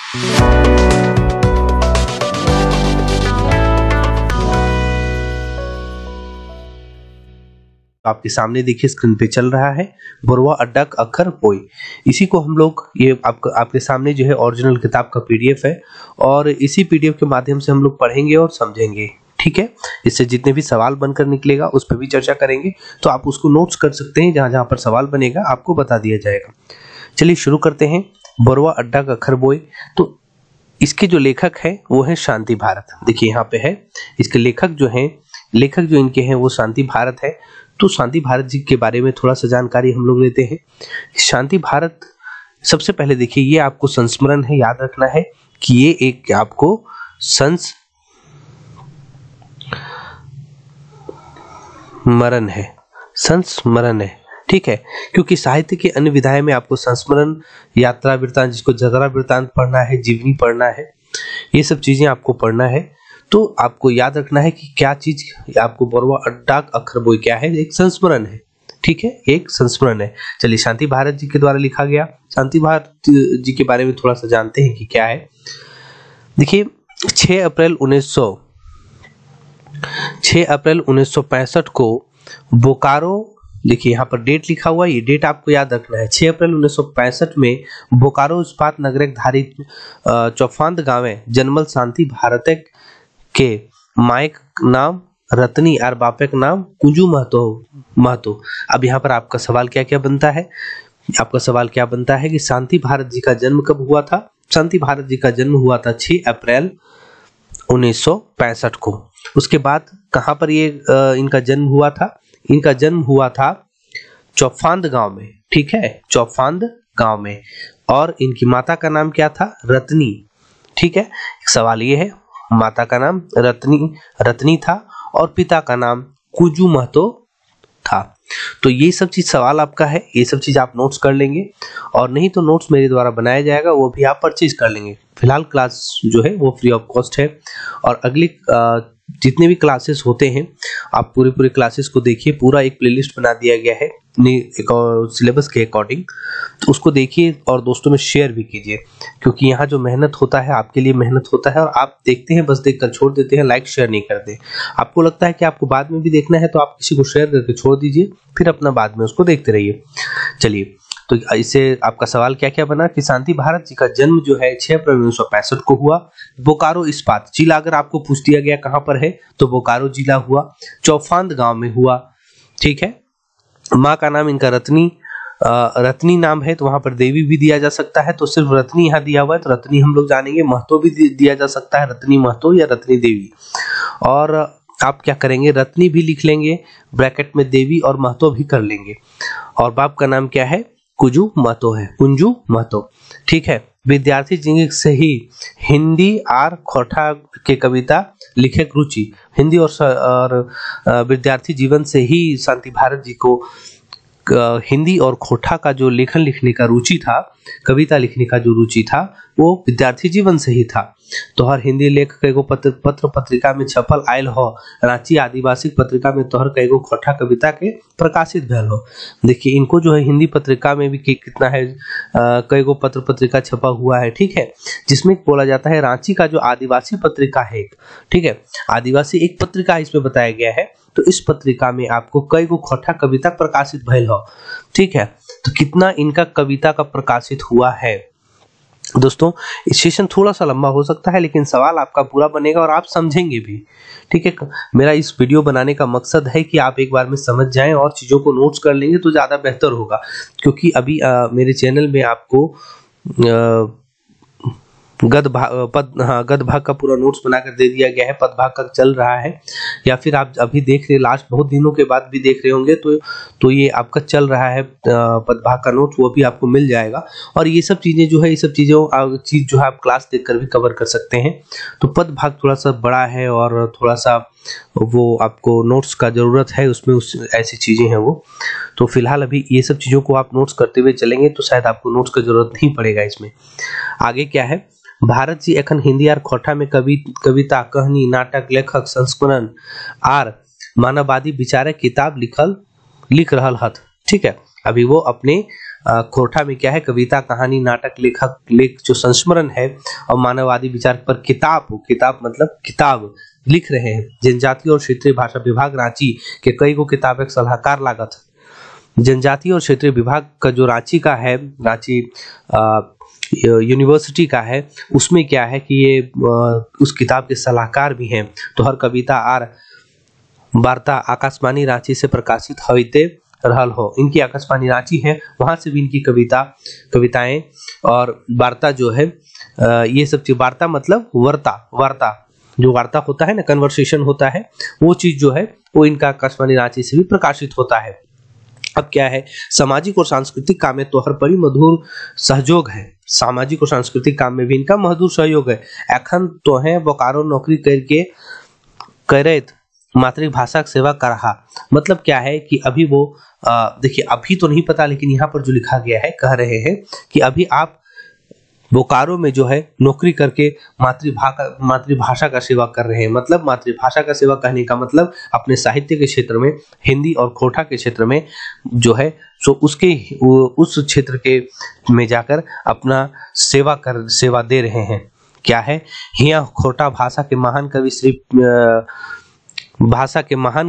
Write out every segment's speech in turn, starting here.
आपके सामने देखिए स्क्रीन पे चल रहा है बोरवा अड्डा अखर बोई। इसी को हम लोग ये आपके सामने जो है ओरिजिनल किताब का पीडीएफ है और इसी पीडीएफ के माध्यम से हम लोग पढ़ेंगे और समझेंगे। ठीक है, इससे जितने भी सवाल बनकर निकलेगा उस पर भी चर्चा करेंगे, तो आप उसको नोट्स कर सकते हैं। जहां जहां पर सवाल बनेगा आपको बता दिया जाएगा। चलिए शुरू करते हैं। बोरवा अड्डा अखर बोई, तो इसके जो लेखक है वो है शांति भारत। देखिए यहाँ पे है इसके लेखक जो इनके हैं वो शांति भारत है। तो शांति भारत जी के बारे में थोड़ा सा जानकारी हम लोग लेते हैं। शांति भारत, सबसे पहले देखिए ये आपको संस्मरण है, याद रखना है कि ये एक आपको संस्मरण है। ठीक है, क्योंकि साहित्य के अन्य विधाएं में आपको संस्मरण, यात्रा वृत्तांत, जिसको जतरा वृत्तांत पढ़ना है, जीवनी पढ़ना है, ये सब चीजें आपको पढ़ना है। तो आपको याद रखना है कि क्या चीज आपको बोरवा अड्डा अखर बोई क्या है, एक संस्मरण है। ठीक है, एक संस्मरण है। चलिए शांति भारत जी के द्वारा लिखा गया। शांति भारत जी के बारे में थोड़ा सा जानते हैं कि क्या है। देखिए 6 अप्रैल 1965 को बोकारो, देखिए यहाँ पर डेट लिखा हुआ है, ये डेट आपको याद रखना है। 6 अप्रैल 1965 में बोकारो इस्पात नगरक धारित चौफांद गांवे जन्मल शांति भारत के मायक नाम रत्नी और बापेक नाम कुंजू महतो। अब यहाँ पर आपका सवाल क्या बनता है? आपका सवाल क्या बनता है कि शांति भारत जी का जन्म कब हुआ था? शांति भारत जी का जन्म हुआ था 6 अप्रैल 1965 को। उसके बाद कहाँ पर ये इनका जन्म हुआ था? इनका जन्म हुआ था चौफांद गांव में। ठीक है, चौफांद गांव में। और इनकी माता का नाम क्या था? रत्नी। ठीक है, सवाल ये है, माता का नाम रत्नी था और पिता का नाम कुंजू महतो था। तो ये सब चीज सवाल आपका है, ये सब चीज आप नोट्स कर लेंगे, और नहीं तो नोट्स मेरे द्वारा बनाया जाएगा, वो भी आप परचेज कर लेंगे। फिलहाल क्लास जो है वो फ्री ऑफ कॉस्ट है, और अगली जितने भी क्लासेस होते हैं आप पूरे क्लासेस को देखिए। पूरा एक प्लेलिस्ट बना दिया गया है सिलेबस के अकॉर्डिंग, तो उसको देखिए और दोस्तों में शेयर भी कीजिए, क्योंकि यहाँ जो मेहनत होता है आपके लिए मेहनत होता है, और आप देखते हैं बस देखकर छोड़ देते हैं, लाइक शेयर नहीं करते। आपको लगता है कि आपको बाद में भी देखना है तो आप किसी को शेयर करके छोड़ दीजिए, फिर अपना बाद में उसको देखते रहिए। चलिए, तो इससे आपका सवाल क्या बना कि शांति भारत जी का जन्म जो है 6 अप्रैल 1965 को हुआ। बोकारो इस्पात जिला अगर आपको पूछ दिया गया कहां पर है, तो बोकारो जिला हुआ, चौफांद गांव में हुआ। ठीक है, माँ का नाम इनका रत्नी नाम है, तो वहां पर देवी भी दिया जा सकता है, तो सिर्फ रत्नी यहाँ दिया हुआ है, तो रत्नी हम लोग जानेंगे। महतो भी दिया जा सकता है, रत्नी महतो या रत्नी देवी। और आप क्या करेंगे, रत्नी भी लिख लेंगे, ब्रैकेट में देवी और महतो भी कर लेंगे। और बाप का नाम क्या है? कुंजू महतो। ठीक है, विद्यार्थी जीवन से ही हिंदी और खोटा के कविता लिखे रुचि। हिंदी और विद्यार्थी जीवन से ही शांति भारत जी को हिंदी और खोटा का जो लेखन लिखने का रुचि था, कविता लिखने का जो रुचि था, वो विद्यार्थी जीवन से ही था। तोहर हिंदी लेख कईगो पत्र पत्रिका में छपल आयल हो, रांची आदिवासी पत्रिका में तोहर कईगो खोटा कविता के प्रकाशित भेल हो। देखिए इनको जो है हिंदी पत्रिका में भी कितना है, कईगो पत्र पत्रिका छपा हुआ है। ठीक है, जिसमें बोला जाता है रांची का जो आदिवासी पत्रिका है, ठीक है, आदिवासी एक पत्रिका इसमें बताया गया है, तो इस पत्रिका में आपको कईगो खोटा कविता प्रकाशित भेल हो। ठीक है, तो कितना इनका कविता का प्रकाशित हुआ है दोस्तों। सेशन थोड़ा सा लंबा हो सकता है, लेकिन सवाल आपका पूरा बनेगा और आप समझेंगे भी। ठीक है, मेरा इस वीडियो बनाने का मकसद है कि आप एक बार में समझ जाएं और चीजों को नोट्स कर लेंगे तो ज्यादा बेहतर होगा, क्योंकि अभी मेरे चैनल में आपको गद भाग का पूरा नोट्स बनाकर दे दिया गया है। पद भाग का चल रहा है, या फिर आप अभी देख रहे, लास्ट बहुत दिनों के बाद भी देख रहे होंगे, तो ये आपका चल रहा है पद भाग का नोट्स, वो भी आपको मिल जाएगा। और ये सब चीजें जो है, ये सब चीज जो है आप क्लास देखकर भी कवर कर सकते हैं। तो पद भाग थोड़ा सा बड़ा है और थोड़ा सा वो आपको नोट्स का जरूरत है, उसमें ऐसी चीजें हैं वो। तो फिलहाल अभी ये सब चीजों को आप नोट्स करते हुए चलेंगे तो शायद आपको नोट्स का जरूरत नहीं पड़ेगा इसमें। आगे क्या है, भारत जी एखन हिंदी और खोटा में कविता, कहानी, नाटक, लेखक, संस्मरण आर मानववादी विचारक किताब लिख रहल हथ। ठीक है, अभी वो अपने खोरठा में क्या है, कविता, कहानी, नाटक, लेख जो संस्मरण है और मानववादी विचार पर किताब मतलब किताब लिख रहे हैं। जनजातीय और क्षेत्रीय भाषा विभाग रांची के कई गो किताब एक सलाहकार लागत। जनजातीय और क्षेत्रीय विभाग का जो रांची का है, रांची यूनिवर्सिटी का है, उसमें क्या है कि ये उस किताब के सलाहकार भी हैं। तो हर कविता आर वार्ता आकाशवाणी रांची से प्रकाशित होते रहल हो। इनकी आकाशवाणी रांची है, वहां से भी इनकी कविताएं और वार्ता जो है, ये सब चीज, वार्ता मतलब वार्ता जो वार्ता होता है ना, कन्वर्सेशन होता है, वो चीज जो है वो इनका आकाशवाणी रांची से भी प्रकाशित होता है। अब क्या है, सामाजिक और सांस्कृतिक काम में तो हर परी मधुर सहयोग है। सामाजिक और सांस्कृतिक काम में भी इनका मधुर सहयोग है। एखन तो है बोकारो नौकरी करके करैत मातृभाषा की सेवा कर रहा। मतलब क्या है कि अभी वो देखिए, अभी तो नहीं पता, लेकिन यहाँ पर जो लिखा गया है, कह रहे हैं कि अभी आप बोकारो में जो है नौकरी करके मातृभाषा का सेवा कर रहे हैं। मतलब मातृभाषा का सेवा कहने का मतलब अपने साहित्य के क्षेत्र में, हिंदी और खोरठा के क्षेत्र में जो है, सो उसके उस क्षेत्र के में जाकर अपना सेवा दे रहे हैं। क्या है, यहाँ खोरठा भाषा के महान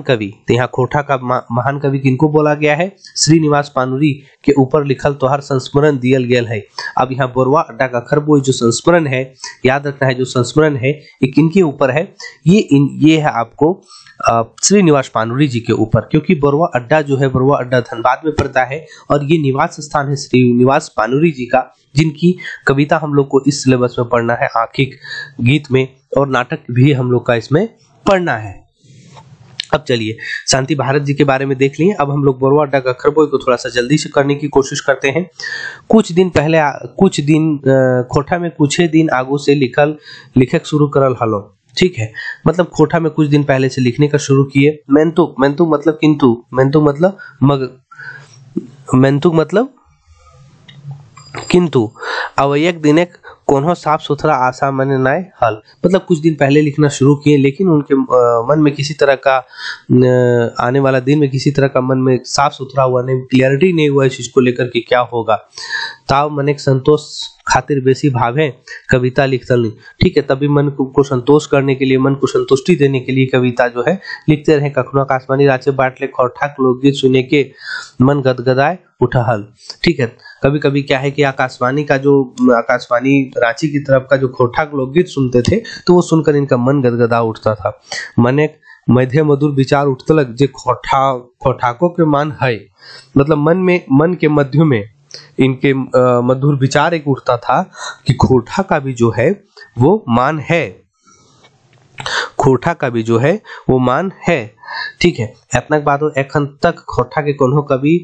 कवि, तो यहाँ खोरठा का महान कवि किनको बोला गया है, श्रीनिवास पानुरी के ऊपर लिखल तोहर संस्मरण दियल गेल है। अब यहाँ बोरवा अड्डा का खरबोई जो संस्मरण है, याद रखना है, जो संस्मरण है ये किनके ऊपर है, ये है आपको श्रीनिवास पानुरी जी के ऊपर, क्योंकि बोरवा अड्डा जो है, बोरवा अड्डा धनबाद में पड़ता है और ये निवास स्थान है श्रीनिवास पानुरी जी का, जिनकी कविता हम लोग को इस सिलेबस में पढ़ना है, आखिक गीत में, और नाटक भी हम लोग का इसमें पढ़ना है। अब चलिए शांति भारत जी के बारे में देख लिए। अब हम लोग बोरवा अड्डा का खरबोई को थोड़ा सा जल्दी से करने की कोशिश करते हैं। कुछ दिन खोरठा में कुछ दिन आगू से लिखक शुरू करल हलो। ठीक है, मतलब खोरठा में कुछ दिन पहले से लिखने का शुरू किए। मेंतुक मतलब किंतु, मेंतुक मतलब किंतु अवयक दिनक कोनो साफ सुथरा आशा मन नाय हल। मतलब कुछ दिन पहले लिखना शुरू किए, लेकिन उनके मन में किसी तरह का आने वाला दिन में किसी तरह का मन में साफ सुथरा हुआ नहीं, क्लियरिटी नहीं हुआ इस चीज को लेकर कि क्या होगा। ताव मन एक संतोष खातिर बेसी भावे कविता लिखतल नहीं। ठीक है, तभी मन को संतोष करने के लिए, मन को संतुष्टि देने के लिए कविता जो है लिखते रहे। कखनो आकाशवाणी रांची बाटले खोरठा लोकगीत सुने के मन गदगदाए उठहल। ठीक है, कभी कभी क्या है कि आकाशवाणी रांची की तरफ का जो खोरठा लोकगीत सुनते थे, तो वो सुनकर इनका मन गदगदा उठता था। मन एक मध्य मधुर विचार उठतलक जे खोरठाको के मान है। मतलब मन के मध्य में इनके मधुर विचार एक उठता था कि खोरठा का भी जो है वो मान है, खोरठा का भी जो है वो मान है। ठीक है, इतना बात हो, एखन तक खोरठा के कोनो कवि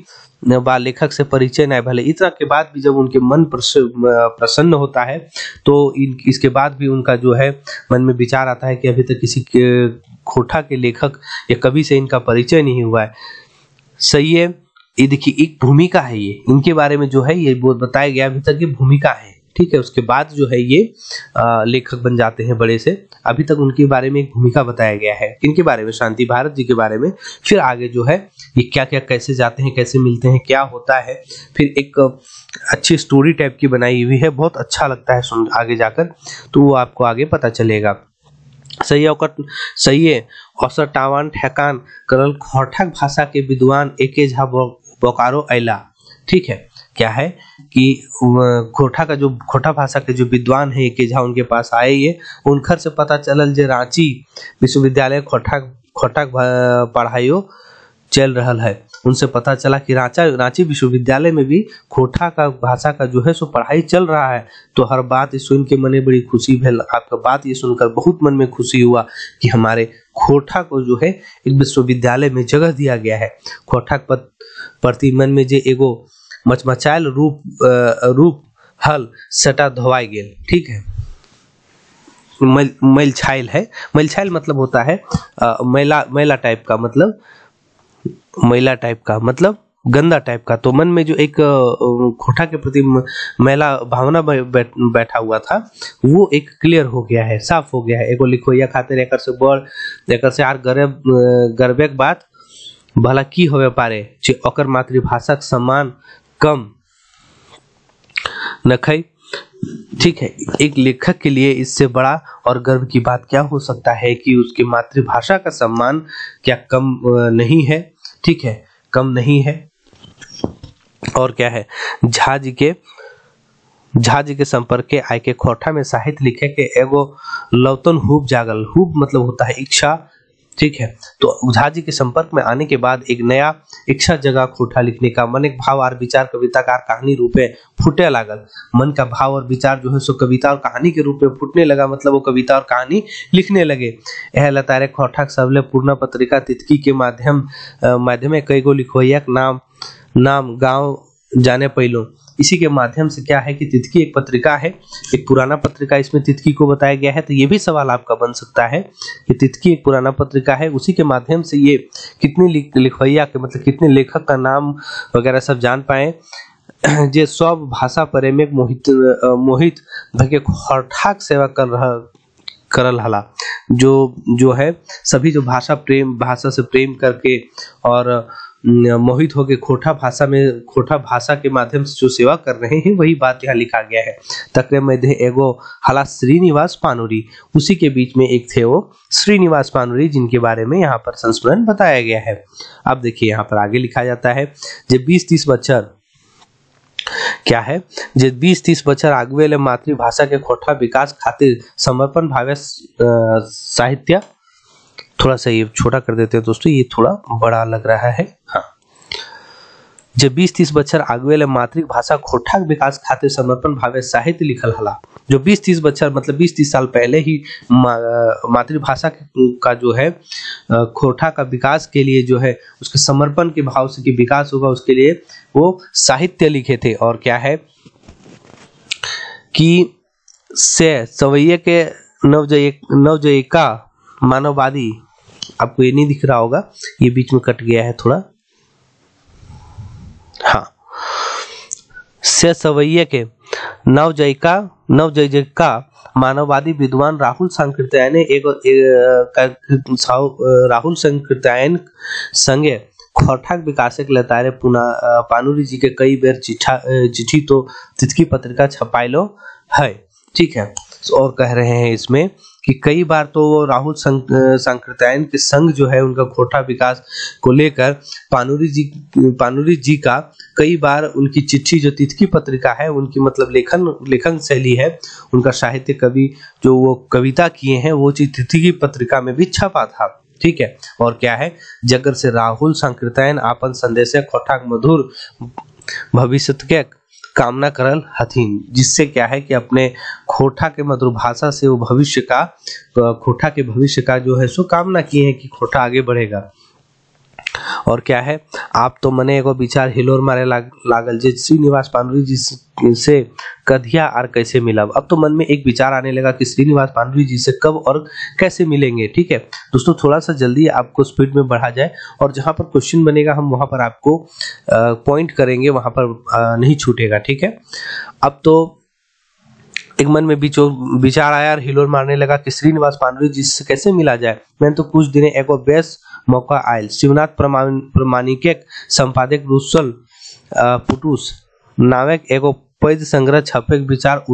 बा लेखक से परिचय नहीं भले। इतना के बाद भी जब उनके मन प्रसन्न होता है, तो इसके बाद भी उनका जो है मन में विचार आता है कि अभी तक किसी खोरठा के लेखक या कवि से इनका परिचय नहीं हुआ है। सही है, ये देखिए एक भूमिका है, ये इनके बारे में जो है ये बताया गया, अभी तक ये भूमिका है। ठीक है, उसके बाद जो है ये लेखक बन जाते हैं बड़े से। अभी तक उनके बारे में एक भूमिका बताया गया है, इनके बारे में, शांति भारत जी के बारे में। फिर आगे जो है ये क्या क्या कैसे जाते हैं, कैसे मिलते हैं, क्या होता है, फिर एक अच्छी स्टोरी टाइप की बनाई हुई है, बहुत अच्छा लगता है सुन आगे जाकर, तो वो आपको आगे पता चलेगा। सही है, औसर टावान ठेकान करल खोरठा भाषा के विद्वान एके झा बोकारो अला। ठीक है, क्या है कि खोरठा भाषा के जो विद्वान है एके झा उनके पास आए, ये उनखर से पता चलल जे रांची विश्वविद्यालय खोरठा पढ़ाइयो चल रहल है। उनसे पता चला कि रांची विश्वविद्यालय में भी खोरठा का भाषा का जो है सो पढ़ाई चल रहा है। तो हर बात ये सुन के मने बड़ी खुशी भेल। आपका बात ये सुनकर बहुत मन में खुशी हुआ कि हमारे खोरठा को जो है एक विश्वविद्यालय में जगह दिया गया है। खोरठा प्रति मन में जे एगो मचमचायल रूप हल सटा धोवाई गेल। ठीक है, मैलछायल है, मैलछायल मतलब होता है मैला टाइप का, मतलब मैला टाइप का मतलब गंदा टाइप का। तो मन में जो एक खोरठा के प्रति मैला भावना बैठा हुआ था, वो एक क्लियर हो गया है, साफ हो गया है। एगो लिखोइया खातिर एकर से बड़ एकर से आर गर्वेक बात भला की होवे पारे जे ओकर मातृभाषा के सम्मान कम नखई। ठीक है, एक लेखक के लिए इससे बड़ा और गर्व की बात क्या हो सकता है कि उसकी मातृभाषा का सम्मान क्या कम नहीं है। ठीक है, कम नहीं है। और क्या है, झा जी के संपर्क के आय के खोठा में साहित्य लिखे के एगो लौतन हुब जागल। हुब मतलब होता है इच्छा। ठीक है, तो झा जी के संपर्क में आने के बाद एक नया इच्छा जगह खोठा लिखने का। मन एक भाव और विचार कविताकार कहानी रूपे फूटे लागल। मन का भाव और विचार जो है सो कविता और कहानी के रूप में फूटने लगा, मतलब वो कविता और कहानी लिखने लगे। यह लतारे खोठा सबले पूर्ण पत्रिका तितकी के माध्यम कई गो लिखवैया नाम गांव जाने पहलो। इसी के माध्यम से क्या है कि तितकी एक पत्रिका है, एक पुराना पत्रिका, इसमें तितकी को बताया गया है। तो ये भी सवाल आपका बन सकता है कि तितकी एक पुराना पत्रिका है, उसी के माध्यम से ये कितने लिखवैया के मतलब कितने लेखक का नाम वगैरह सब जान पाए। जे सब भाषा प्रेमिक मोहित भके हठाक सेवा करल हला। जो है सभी जो भाषा से प्रेम करके और मोहित होके खोठा भाषा के माध्यम से जो सेवा कर रहे हैं, वही बात यहाँ लिखा गया है। तकरे मध्य एगो हला श्रीनिवास पानुरी, उसी के बीच में एक थे वो श्रीनिवास पानुरी, जिनके बारे में यहाँ पर संस्मरण बताया गया है। अब देखिए यहाँ पर आगे लिखा जाता है, जे 20-30 बच्चर क्या है, जे 20-30 बच्चर आगुए ले मातृभाषा के खोठा विकास खातिर समर्पण भावे साहित्य। थोड़ा सा ये छोटा कर देते हैं दोस्तों, ये थोड़ा बड़ा लग रहा है। हाँ, जब 20-30 बच्चर आगुए ले मातृभाषा खोठा विकास खातिर समर्पण भावे साहित्य लिखल हला। जो 20-30 बच्चर मतलब 20-30 साल पहले ही मातृभाषा का जो है खोठा का विकास के लिए जो है उसके समर्पण के भाव से कि विकास होगा उसके लिए वो साहित्य लिखे थे। और क्या है कि से सवैये के नवजयिका मानववादी, आपको ये नहीं दिख रहा होगा, ये बीच में कट गया है थोड़ा। हाँ, से सवैये के नवजयिका मानववादी विद्वान राहुल संकृत्यायन संगे खोठाक विकासक लतारे पानुरी जी के कई बेर चिट्ठी तो तितकी पत्रिका छपाइलो है। ठीक है, और कह रहे हैं इसमें कि कई बार तो वो राहुल संकृत्यायन के संग जो है उनका खोठा विकास को लेकर पानुरी जी का कई बार उनकी चिट्ठी जो तितकी पत्रिका है उनकी मतलब लेखन शैली है, उनका साहित्य कवि जो वो कविता किए हैं वो चीज तितकी पत्रिका में भी छपा था। ठीक है, और क्या है, जगर से राहुल संकृत्यायन आपन संदेश खोठाक मधुर भविष्य के कामना करल हथीन, जिससे क्या है कि अपने खोठा के मधुर भाषा से वो खोठा के भविष्य का जो है सो कामना किए हैं कि खोठा आगे बढ़ेगा। और क्या है, आप तो मने एगो विचार हिलोर मारे लागल जे श्रीनिवास पानुरी जी से कधिया और कैसे मिलब। अब तो मन में एक विचार आने लगा कि श्रीनिवास पानुरी जी से कब और कैसे मिलेंगे। ठीक है दोस्तों, थोड़ा सा जल्दी आपको स्पीड में बढ़ा जाए और जहां पर क्वेश्चन बनेगा हम वहां पर आपको पॉइंट करेंगे, वहां पर नहीं छूटेगा। ठीक है, अब तो एक मन में विचार आया और हिलोर मारने लगा कि श्रीनिवास पानुरी जी से कैसे मिला जाए। मैंने तो कुछ दिन एगो बेस मौका आयल। शिवनाथ प्रमाणिक संपादक रूसल पुटुस नामक एगो पैद संग्रह छपे विचार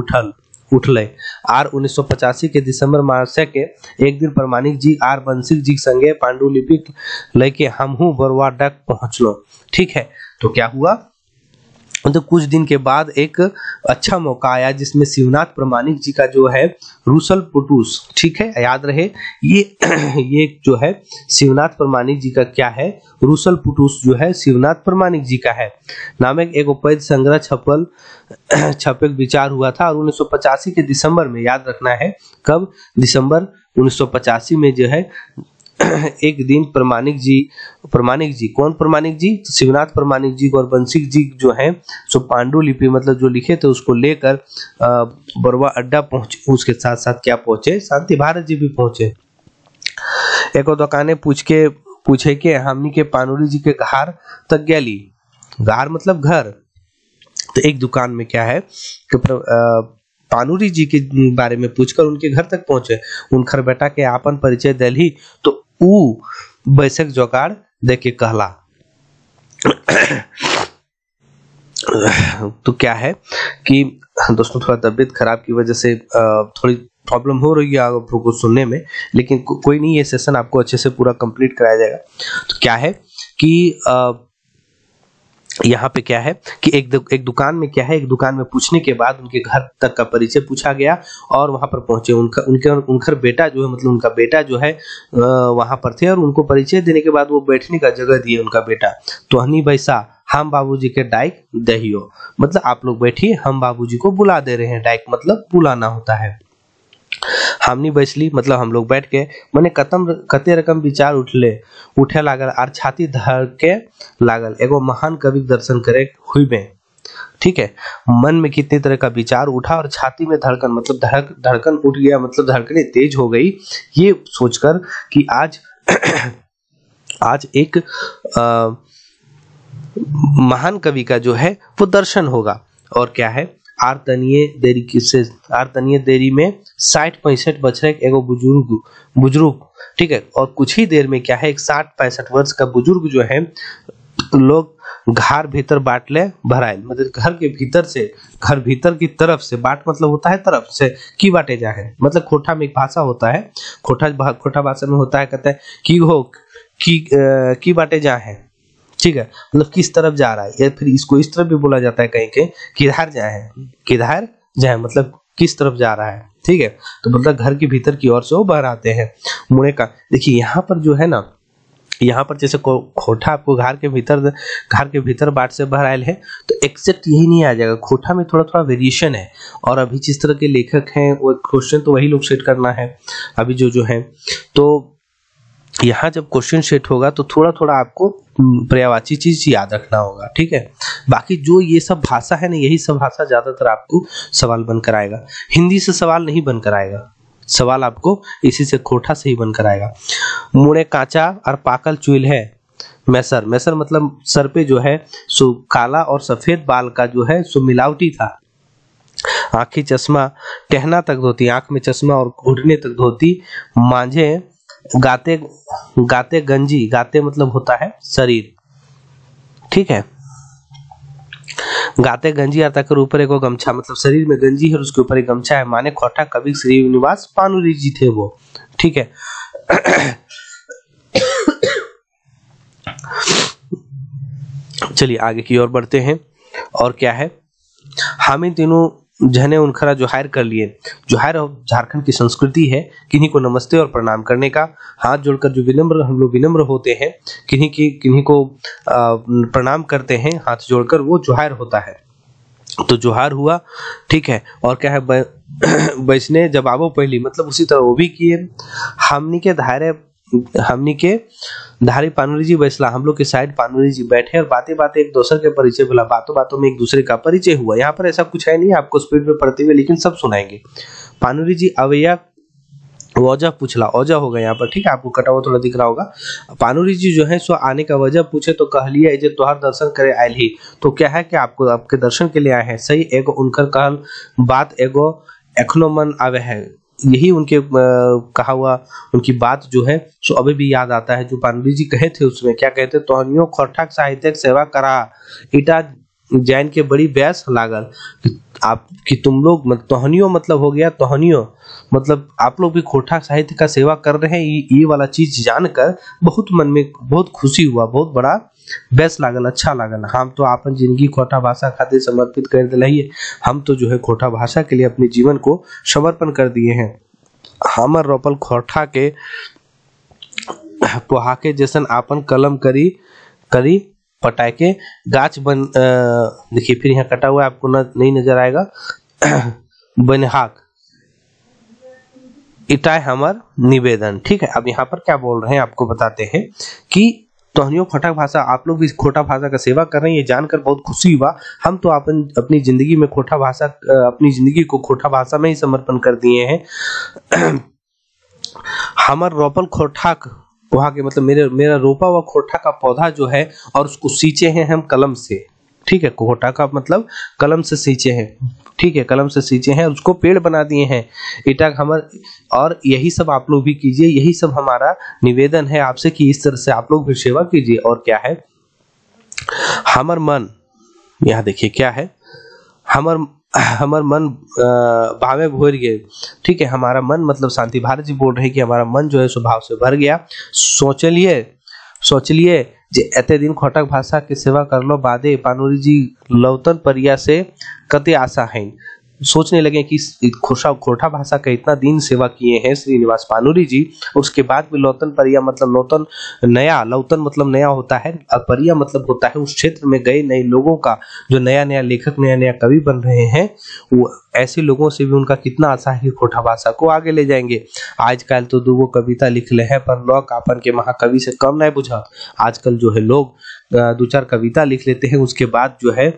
उठले। आर 1985 के दिसंबर मास के एक दिन प्रमाणिक जी आर बंसिक जी संगे पांडुलिपि लेके हमहू बरवा डक पहुंचलो। ठीक है, तो क्या हुआ, तो कुछ दिन के बाद एक अच्छा मौका आया जिसमें शिवनाथ प्रमाणिक जी का जो है रूसल पुटुस, ठीक है याद रहे ये जो है शिवनाथ प्रमाणिक जी का क्या है, रूसल पुटुस जो है शिवनाथ प्रमाणिक जी का है नामक एक उपैद संग्रह छपे विचार हुआ था। और 1985 के दिसंबर में, याद रखना है कब, दिसंबर 1985 में जो है एक दिन प्रमाणिक जी कौन प्रमाणिक जी, शिवनाथ प्रमाणिक जी और बंसिक जी जो है सो पांडुलिपि मतलब जो लिखे थे उसको लेकर बरवा अड्डा पहुंचे। उसके साथ साथ क्या पहुंचे, शांति भारत जी भी पहुंचे। एक दुकाने पूछे के हमनी के पानुरी जी के घर तक गली। घर मतलब घर, तो एक दुकान में क्या है कि पानुरी जी के बारे में पूछकर उनके घर तक पहुंचे। उनकर बेटा के आपन परिचय दिली तो ऊ बैसक जोगाड़ दे के कहला। तो क्या है कि दोस्तों थोड़ा तबीयत खराब की वजह से थोड़ी प्रॉब्लम हो रही है आप लोगों को सुनने में, लेकिन कोई नहीं, ये सेशन आपको अच्छे से पूरा कंप्लीट कराया जाएगा। तो क्या है कि यहाँ पे क्या है कि एक दुकान में क्या है, एक दुकान में पूछने के बाद उनके घर तक का परिचय पूछा गया और वहां पर पहुंचे। उनका बेटा जो है, मतलब उनका बेटा जो है वहां पर थे और उनको परिचय देने के बाद वो बैठने का जगह दिए उनका बेटा। तो हनी बैसा हम बाबूजी के डाइक दहियो, मतलब आप लोग बैठिए, हम बाबूजी को बुला दे रहे हैं। डाइक मतलब बुलाना होता है। हमनी बैसली मतलब हम लोग बैठ के, मने कते रकम विचार उठे लागल और छाती धर के लागल एगो महान कवि दर्शन करे हुई में। ठीक है, मन में कितने तरह का विचार उठा और छाती में धड़कन मतलब धड़कन उठ गया, मतलब धड़कनें तेज हो गई, ये सोचकर कि आज आज एक महान कवि का जो है वो दर्शन होगा। और क्या है, आर तनिये देरी में 60-65 बछड़े एगो बुजुर्ग, ठीक है, और कुछ ही देर में क्या है, एक 60-65 वर्ष का बुजुर्ग जो है लोग घर भीतर बाटले भराइल, मतलब घर भीतर की तरफ से, बाट मतलब होता है तरफ से, की बाटे जा है, मतलब खोटा में एक भाषा होता है, खोटा भाषा में होता है, कहते हैं की बाटे जा है, ठीक है, मतलब किस तरफ जा रहा है, या फिर इसको इस तरफ भी बोला जाता है कहीं के किधर जाए मतलब किस तरफ जा रहा है। ठीक है, तो मतलब घर के भीतर की ओर से वो बाहर आते हैं मुड़े का। देखिए यहाँ पर जो है ना, यहाँ पर जैसे खोटा आपको घर के भीतर बाट से बाहर आयल है, तो एक्सेक्ट यही नहीं आ जाएगा, खोटा में थोड़ा थोड़ा वेरिएशन है। और अभी जिस तरह के लेखक हैं वो क्वेश्चन तो वही लोग सेट करना है अभी जो है, तो यहाँ जब क्वेश्चन सेट होगा तो थोड़ा थोड़ा आपको पर्यायवाची चीज याद रखना होगा। ठीक है, बाकी जो ये सब भाषा है ना, यही सब भाषा ज्यादातर आपको सवाल बनकर आएगा, हिंदी से सवाल नहीं बनकर आएगा, सवाल आपको इसी से खोटा से ही बनकर आएगा। मुड़े कांचा और पाकल चुइल है मैसर मतलब सर पे जो है सो काला और सफेद बाल का जो है सो मिलावटी था। आंखें चश्मा टहना तक धोती, आंख में चश्मा और घुटने तक धोती, मांझे गाते गंजी, गाते मतलब होता है शरीर, ठीक है, गाते गंजी आता कर ऊपर एक गमछा, मतलब शरीर में गंजी है और उसके ऊपर एक गमछा है, माने खोटा कवि श्रीनिवास पानुरी जी थे वो। ठीक है, चलिए आगे की ओर बढ़ते हैं। और क्या है, हम इन तीनों जने उनखरा जोहार कर लिए। जोहार झारखंड की संस्कृति है, किन्हीं को नमस्ते और प्रणाम करने का, हाथ जोड़कर जो हम लोग विनम्र होते हैं, किन्हीं को प्रणाम करते हैं हाथ जोड़कर, वो जोहार होता है। तो जोहार हुआ, ठीक है। और क्या है, बैसने जवाबो पहली, मतलब उसी तरह वो भी किए। हमनी के धारी पानुरी जी बैसला, हम लोग के साइड पानुरी जी बैठे और बातें बातें एक दूसरे के परिचय बोला, बातों बातों में एक दूसरे का परिचय हुआ। यहाँ पर ऐसा कुछ है नहीं आपको स्पीड में पढ़ते हुए, लेकिन सब सुनाएंगे। पानुरी जी अवैया वजह पूछला, औजा होगा यहाँ पर, ठीक है, आपको कटा हुआ थोड़ा दिख रहा होगा। पानुरी जी जो है सो आने का वजह पूछे तो कह लिया जे तोहार दर्शन करे आयल ही, तो क्या है कि आपको आपके दर्शन के लिए आए हैं। सही, एगो उनकर कहल बात एगो एखनो मन आवे है, यही उनके कहा हुआ उनकी बात जो है सो अभी भी याद आता है। जो पानुरी जी कहे थे उसमें क्या कहते, तोहनियो खोरठा साहित्यिक सेवा करा, इटा जैन के बड़ी ब्यास लागल। आप कि तुम लोग तोहनियो मतलब हो गया, तोहनियो मतलब आप लोग भी खोटा साहित्य का सेवा कर रहे हैं, ये वाला चीज जानकर बहुत मन में बहुत खुशी हुआ, बहुत बड़ा बेस्ट लागल, अच्छा लागल। हम तो अपन जिंदगी खोटा भाषा खातिर समर्पित कर दिलाइए, हम तो जो है खोटा भाषा के लिए अपने जीवन को समर्पण कर दिए हैं। हमर रोपल खोटा के पोहा के जैसन आपन कलम करी पटाए के गाछ बन, देखिए फिर यहाँ कटा हुआ है, आपको नहीं नजर आएगा। बनहाक इटाए हमार निवेदन, ठीक है। अब यहाँ पर क्या बोल रहे हैं आपको बताते हैं कि तोहनियों खोटा भाषा, आप लोग भी खोटा भाषा का सेवा कर रहे हैं, ये जानकर बहुत खुशी हुआ। हम तो अपनी जिंदगी में खोटा भाषा, अपनी जिंदगी को खोटा भाषा में ही समर्पण कर दिए हैं। हमार रोपल खोटाक वहाँ के मतलब मेरा रोपा हुआ खोटा का पौधा जो है, और उसको सींचे हैं हम कलम से, ठीक है। खोटा का मतलब कलम से सींचे हैं, ठीक है, कलम से सींचे हैं, उसको पेड़ बना दिए हैं। इटा हमर, और यही सब आप लोग भी कीजिए, यही सब हमारा निवेदन है आपसे कि इस तरह से आप लोग भी सेवा कीजिए। और क्या है, हमर मन, यहाँ देखिए क्या है, हमार मन भावे भर गए। ठीक है, हमारा मन मतलब शांति भारत जी बोल रहे हैं कि हमारा मन जो है स्वभाव से भर गया। सोच लिए जे एते दिन खोटक भाषा के सेवा कर लो बादे पानुरी जी लौतन परिया से कते आशा है। सोचने लगे कि खोटा भाषा का इतना दिन सेवा किए हैं श्रीनिवास पानुरी जी, उसके बाद भी लौतन परिया मतलब लौतन नया, लौतन मतलब नया होता है और परिया मतलब होता है उस क्षेत्र में गए नए लोगों का, जो नया नया लेखक नया नया कवि बन रहे हैं, वो ऐसे लोगों से भी उनका कितना आशा है कि खोटा भाषा को आगे ले जाएंगे। आजकल तो दो कविता लिख ले हैं पर लोग अपन के महाकवि से कम नहीं बुझा। आजकल जो है लोग दो चार कविता लिख लेते हैं, उसके बाद जो है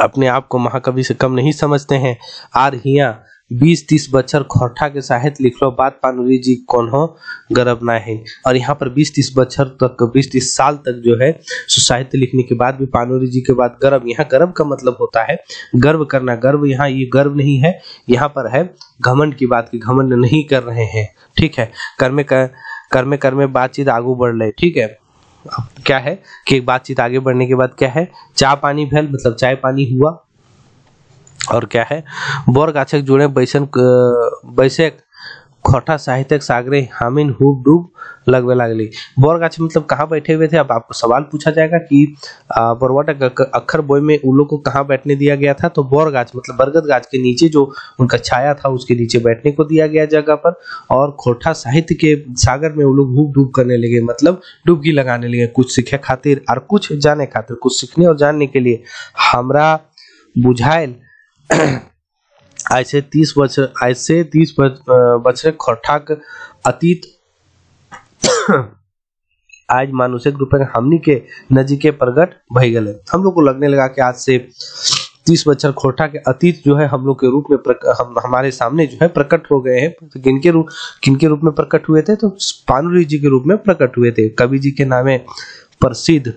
अपने आप को महाकवि से कम नहीं समझते हैं। आर हिया 20-30 बच्चर खोटा के साहित्य लिख लो बात पानुरी जी कौन हो गर्व ना है। और यहाँ पर 20-30 बच्चर तक 20-30 साल तक जो है साहित्य लिखने के बाद भी पानुरी जी के बाद गर्व, यहाँ गर्व का मतलब होता है गर्व करना। गर्व यहाँ ये गर्व नहीं है, यहाँ पर है घमंड की बात की घमंड नहीं कर रहे हैं। ठीक है, कर्मे बातचीत आगू बढ़ रहे। ठीक है, अब क्या है कि बातचीत आगे बढ़ने के बाद क्या है, चाय पानी भेल मतलब चाय पानी हुआ। और क्या है, बोर गाछक जुड़े बैसे खोटा साहित्यक सागरे हामिन हुब डूब लगवे लागली। बोर गाछ मतलब कहाँ बैठे हुए थे। अब आपको सवाल पूछा जाएगा कि बोरवाटा अक्षर बोय में उन लोग को कहाँ बैठने दिया गया था, तो बोर गाछ मतलब बरगद गाछ के नीचे जो उनका छाया था उसके नीचे बैठने को दिया गया जगह पर। और खोटा साहित्य के सागर में वो लोग हुब डूब करने लगे, मतलब डुबकी लगाने लगे, कुछ सीखे खातिर और कुछ जाने खातिर, कुछ सीखने और जानने के लिए। हमरा बुझाइल ऐसे 30 बछर खोटाक अतीत आज मानुषिक रूप में हमनी के नजीके प्रकट भई गए। हम लोग को लगने लगा कि आज से 30 बछर खोटा के अतीत जो है हम लोग के रूप में हमारे सामने जो है प्रकट हो गए हैं। तो किनके रूप में प्रकट हुए थे, तो पानुरी जी के रूप में प्रकट हुए थे। कवि जी के नामे प्रसिद्ध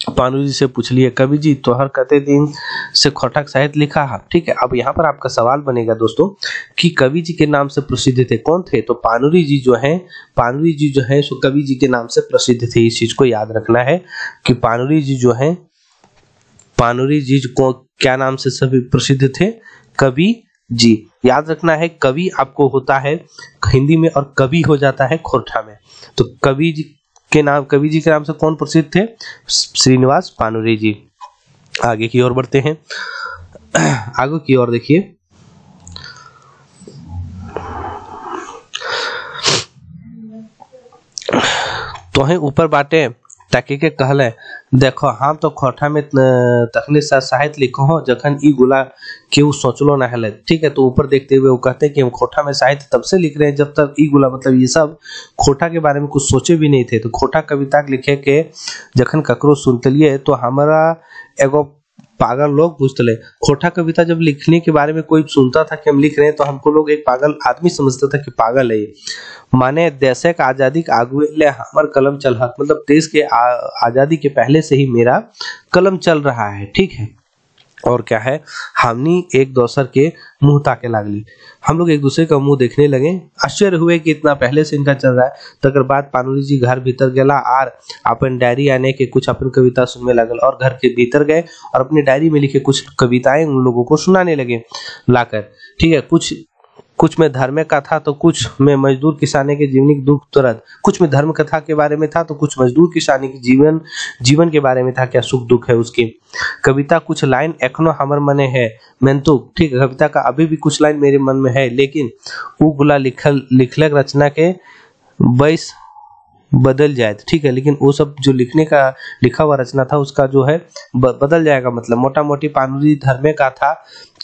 पानुरी जी से पूछ लिए, कवि जी तोहर कते दिन से खोटक साहित्य लिखा है। ठीक है, अब यहाँ पर आपका सवाल बनेगा दोस्तों कि कवि जी के नाम से प्रसिद्ध थे, कौन थे, तो पानुरी जी जो है सो कवि जी के नाम से प्रसिद्ध थे। इस चीज को याद रखना है कि पानुरी जी को क्या नाम से सभी प्रसिद्ध थे, कवि जी। याद रखना है कवि आपको होता है हिंदी में और कवि हो जाता है खोरठा में। तो कवि जी के नाम से कौन प्रसिद्ध थे, श्रीनिवास पानुरी जी। आगे की ओर बढ़ते हैं, आगे की ओर देखिए, तोहे ऊपर बाटे ताकि के कहले देखो हम तो खोटा में तखने साहित्य लिखो हो जखन ई गुला केहू सोचलो ना है। ठीक है, तो ऊपर देखते हुए वो कहते हैं कि हम खोटा में साहित्य तब से लिख रहे हैं जब तक ई गुला मतलब ये सब खोटा के बारे में कुछ सोचे भी नहीं थे। तो खोटा कविता लिखे के जखन ककरो सुनतलिए तो हमारा एगो पागल लोग पूछते। खोटा कविता जब लिखने के बारे में कोई सुनता था कि हम लिख रहे हैं तो हमको लोग एक पागल आदमी समझता था कि पागल है। माने देश के आजादी के आगुए ले हमार कलम चल रहा, मतलब देश के आजादी के पहले से ही मेरा कलम चल रहा है। ठीक है, और क्या है, हमनी एक दूसर के मुंह ताके लागली, हम लोग एक दूसरे का मुंह देखने लगे। आश्चर्य हुए कि इतना पहले से इनका चल रहा है। तकर बाद पानुरी जी घर भीतर गेला और अपन डायरी आने के कुछ अपन कविता सुनने लगल और घर के भीतर गए और अपनी डायरी में लिखे कुछ कविताएं उन लोगों को सुनाने लगे लाकर। ठीक है, कुछ में धर्म का था तो कुछ में मजदूर किसाने के जीवनिक दुख दर्द, कुछ में धर्म कथा के बारे में था तो कुछ मजदूर किसानी की जीवन के बारे में था, क्या सुख दुख है उसकी कविता। कुछ लाइन एखनो हमर मने है मेंतु। ठीक है, कविता का अभी भी कुछ लाइन मेरे मन में है, लेकिन वो गुला लिखलक रचना के बैस बदल जाए। ठीक है, लेकिन वो सब जो लिखा हुआ रचना था उसका जो है बदल जाएगा। मतलब मोटा मोटी पानुरी धर्मे का था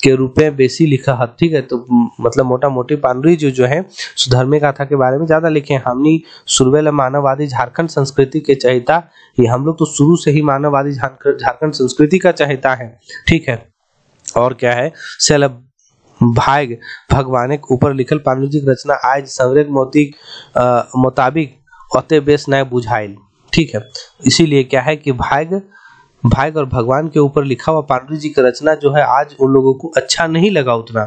के रूप में बेसी लिखा है। ठीक है, तो मतलब मोटा मोटी पानुरी जो है धर्मे गाथा के बारे में ज्यादा लिखे हैं। हमनी सुरवेल मानववादी झारखंड संस्कृति के चहेता, ये हम लोग तो शुरू से ही मानववादी झारखंड संस्कृति का चहेता है। ठीक है, और क्या है, सेल भाग भगवान के ऊपर लिखल पानुरी जी की रचना आज संवेग मोती मुताबिक अते बेस न बुझाइल। ठीक है, इसीलिए क्या है कि भाग और भगवान के ऊपर लिखा हुआ पानुरी जी की रचना जो है आज उन लोगों को अच्छा नहीं लगा उतना,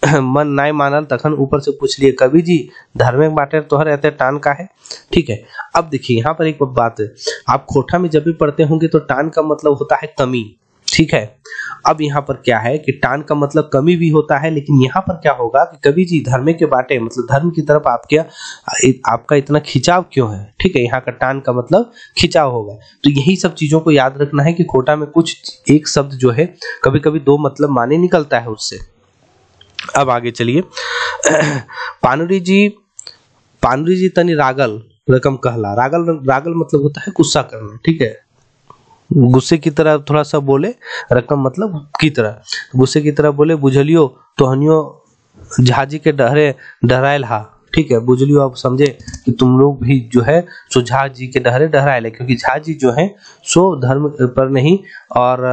मन नाय मानल। तखन ऊपर से पूछ लिए, कवि जी धार्मिक बाटे तोहर ऐसे टान का है। ठीक है, अब देखिए यहाँ पर एक बात है, आप खोटा में जब भी पढ़ते होंगे तो टान का मतलब होता है कमी। ठीक है। अब यहाँ पर क्या है कि टान का मतलब कमी भी होता है, लेकिन यहाँ पर क्या होगा कि कवि जी धर्म के बाटे मतलब धर्म की तरफ आपका इतना खिंचाव क्यों है, ठीक है। यहाँ का टान का मतलब खिंचाव होगा। तो यही सब चीजों को याद रखना है कि खोटा में कुछ एक शब्द जो है कभी कभी दो मतलब माने निकलता है उससे। अब आगे चलिए। पानुरी जी तनी रागल रकम कहला। रागल मतलब होता है गुस्सा करना, ठीक है। गुस्से की तरह थोड़ा सा बोले, रकम मतलब की तरह, गुस्से की तरह बोले। बुझलियो तोहनियो झाजी के डरायल हा, ठीक है। बुझलियो आप समझे कि तुम लोग भी जो है सो झा जी के डरायल है, क्योंकि झा जी जो है सो धर्म पर नहीं और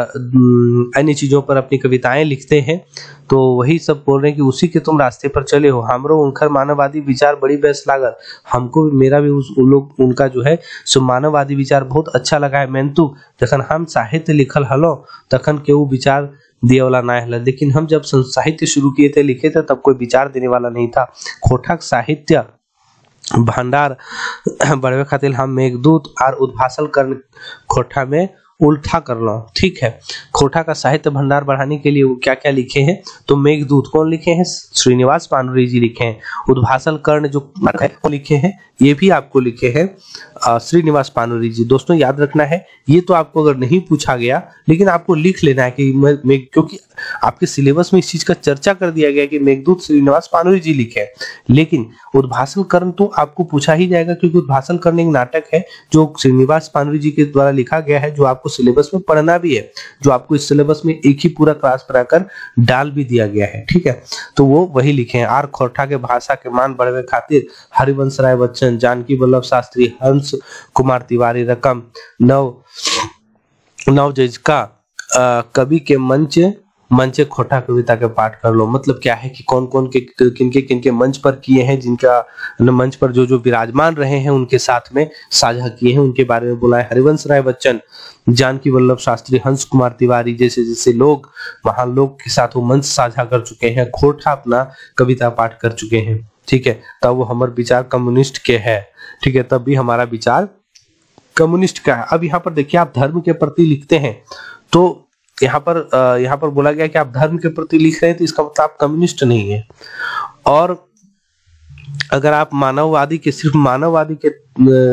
अन्य चीजों पर अपनी कविताएं लिखते हैं। तो वही सब बोल रहे हैं कि उसी के तुम रास्ते पर चले हो। हमरो उनकर मानववादी विचार बड़ी बेस लागल, हमको मेरा भी उनका जो है सो मानववादी विचार बहुत अच्छा लगा है। मेंतु जखन हम साहित्य लिखल हलो तखन के वो विचार दिए वाला ना हला, लेकिन हम जब साहित्य शुरू किए थे लिखे थे तब कोई विचार देने वाला नहीं था। खोटा साहित्य भंडार बढ़वे खातिर हम मेघदूत और उद्भाषण कर खोटा में उल्टा कर लो, ठीक है। खोटा का साहित्य भंडार बढ़ाने के लिए वो क्या क्या लिखे हैं, तो मेघदूत कौन लिखे हैं, श्रीनिवास पानुरी जी लिखे हैं। उद्भाषण कर्ण जो लिखे हैं ये भी आपको लिखे हैं श्रीनिवास पानुरी जी। दोस्तों याद रखना है, ये तो आपको अगर नहीं पूछा गया लेकिन आपको लिख लेना है कि क्योंकि आपके सिलेबस में इस चीज का चर्चा कर दिया गया कि मेघदूत श्रीनिवास पानुरी जी लिखे, लेकिन उद्भाषण कर्ण तो आपको पूछा ही जाएगा, क्योंकि उद्भाषण कर्ण एक नाटक है जो श्रीनिवास पानुरी जी के द्वारा लिखा गया है, जो आपको सिलेबस में पढ़ना भी है, जो आपको इस सिलेबस में एक ही पूरा क्लास पढ़ाकर डाल भी दिया गया है, ठीक है। तो वो वही लिखे हैं। आर खोटा के भाषा के मान बढ़वे खातिर हरिवंश राय बच्चन, जानकी वल्लभ शास्त्री, हंस कुमार तिवारी, रकम नव जजका कवि के मंचे खोटा कविता के पाठ कर लो। मतलब क्या है कि कौन कौन के किनके मंच पर किए हैं, जिनका मंच पर जो विराजमान रहे हैं उनके साथ में साझा किए हैं, उनके बारे में बोला है। हरिवंश राय बच्चन, जानकी वल्लभ शास्त्री, हंस कुमार तिवारी जैसे लोग महान लोग के साथ वो मंच साझा कर चुके हैं। खोटा अपना कविता पाठ कर चुके हैं, ठीक है। तब वो हमारे विचार कम्युनिस्ट के है, ठीक है। तब भी हमारा विचार कम्युनिस्ट का है। अब यहाँ पर देखिए, आप धर्म के प्रति लिखते हैं तो यहाँ पर बोला गया कि आप धर्म के प्रति लिख रहे हैं तो इसका मतलब आप कम्युनिस्ट नहीं है। और अगर आप सिर्फ मानववादी के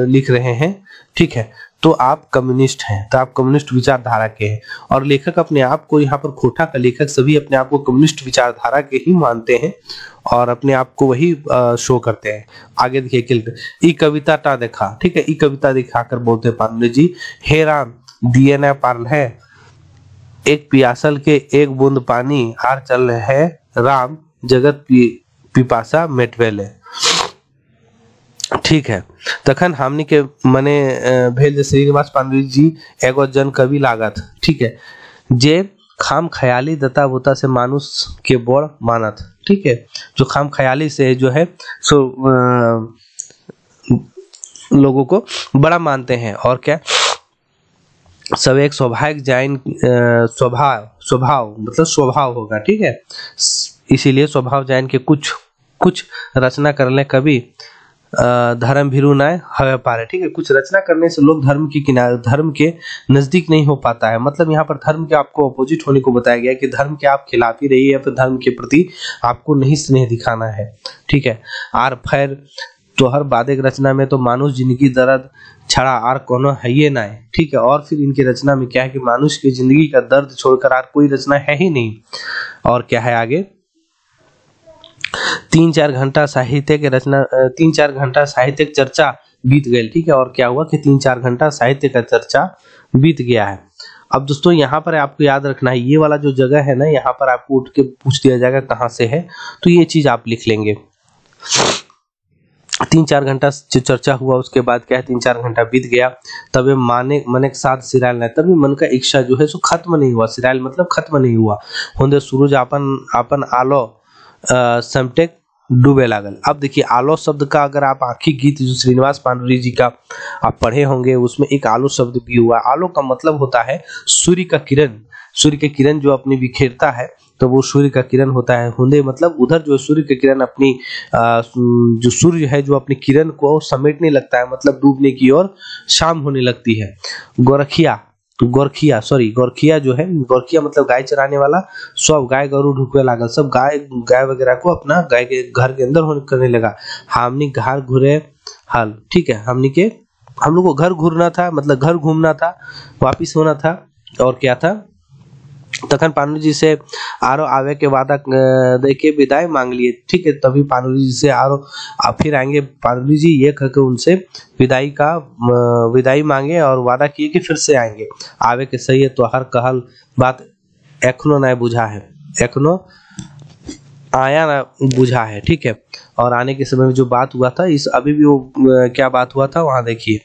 लिख रहे हैं, ठीक है, तो आप कम्युनिस्ट हैं, तो आप कम्युनिस्ट विचारधारा के हैं। और लेखक अपने आप को, यहाँ पर खोटा का लेखक सभी अपने आप को कम्युनिस्ट विचारधारा के ही मानते हैं और अपने आप को वही शो करते हैं। आगे देखिए, ई कविता टा देखा, ठीक है। ई कविता दिखाकर बोलते पानुरी जी, हे राम दिए न पारल है, एक पियासल के एक बूंद पानी हार चल है, राम जगत पिपासा मेटवेले, ठीक है। तखन हमनी के मने भेल श्रीनिवास पानुरी जी एगो जन कवि लागत, ठीक है, जे खाम ख्याली दता बोता से मानुष के बड़ मानत, ठीक है। जो खाम ख्याली से जो है सो लोगों को बड़ा मानते हैं। और क्या, सब एक स्वाभाविक जाइन स्वभाव मतलब स्वभाव होगा, ठीक है। इसीलिए स्वभाव जाइन के कुछ रचना करने कभी धर्म भीरू नाय हवे पारे, ठीक है। कुछ रचना करने से लोग धर्म के नजदीक नहीं हो पाता है। मतलब यहाँ पर धर्म के आपको अपोजिट होने को बताया गया कि धर्म के आप खिलाफ ही रहिए या फिर धर्म के प्रति आपको नहीं स्नेह दिखाना है, ठीक है। आर फैर तो हर बादेक रचना में तो मानुष जिंदगी दर्द छड़ा आर कोनो है ये ना है, ठीक है। और फिर इनकी रचना में क्या है कि मानुष की जिंदगी का दर्द छोड़कर आर कोई रचना है ही नहीं। और क्या है आगे, 3-4 घंटा साहित्यिक चर्चा बीत गई, ठीक है। और क्या हुआ कि 3-4 घंटा साहित्य का चर्चा बीत गया है। अब दोस्तों यहाँ पर आपको याद रखना है, ये वाला जो जगह है ना, यहाँ पर आपको उठ के पूछ दिया जाएगा कहाँ से है, तो ये चीज आप लिख लेंगे। 3-4 घंटा जो चर्चा हुआ उसके बाद क्या है, 3-4 घंटा बीत गया, तब मन के साथ सिरायल नहीं, तभी मन का इच्छा जो है सो खत्म नहीं हुआ। सिरायल मतलब खत्म नहीं हुआ। होंदे सूरज अपन आलो समटेक डूबे लागल। अब देखिए, आलो शब्द का अगर आप आखिरी गीत जो श्रीनिवास पानुरी जी का आप पढ़े होंगे उसमें एक आलो शब्द भी हुआ। आलो का मतलब होता है सूर्य का किरण। सूर्य के किरण जो अपनी बिखेरता है तो वो सूर्य का किरण होता है। हुंदे मतलब उधर जो सूर्य की किरण अपनी जो सूर्य है जो अपनी किरण को समेटने लगता है, मतलब डूबने की ओर शाम होने लगती है। गोरखिया गोरखिया जो है, गोरखिया मतलब गाय चराने वाला, सब गाय गरु ढुकवे लागल, सब गाय वगैरह को अपना गाय के घर के अंदर होने करने लगा। हमनी घर घुरे हल, ठीक है, हम लोग को घर घूरना था, मतलब घर घूमना था, वापिस होना था। और क्या था, तखन पांडु जी से आरो आवे के वादा दे के विदाई मांग लिए, ठीक है। तभी पांडु जी से आरो फिर आएंगे, पांडु जी ये कहकर उनसे विदाई मांगे और वादा किए कि फिर से आएंगे, आवे के सही है। तो हर कहल बात एखनो ना बुझा है, एखनो आया ना बुझा है, ठीक है। और आने के समय में जो बात हुआ था, इस अभी भी वो क्या बात हुआ था वहां देखिए।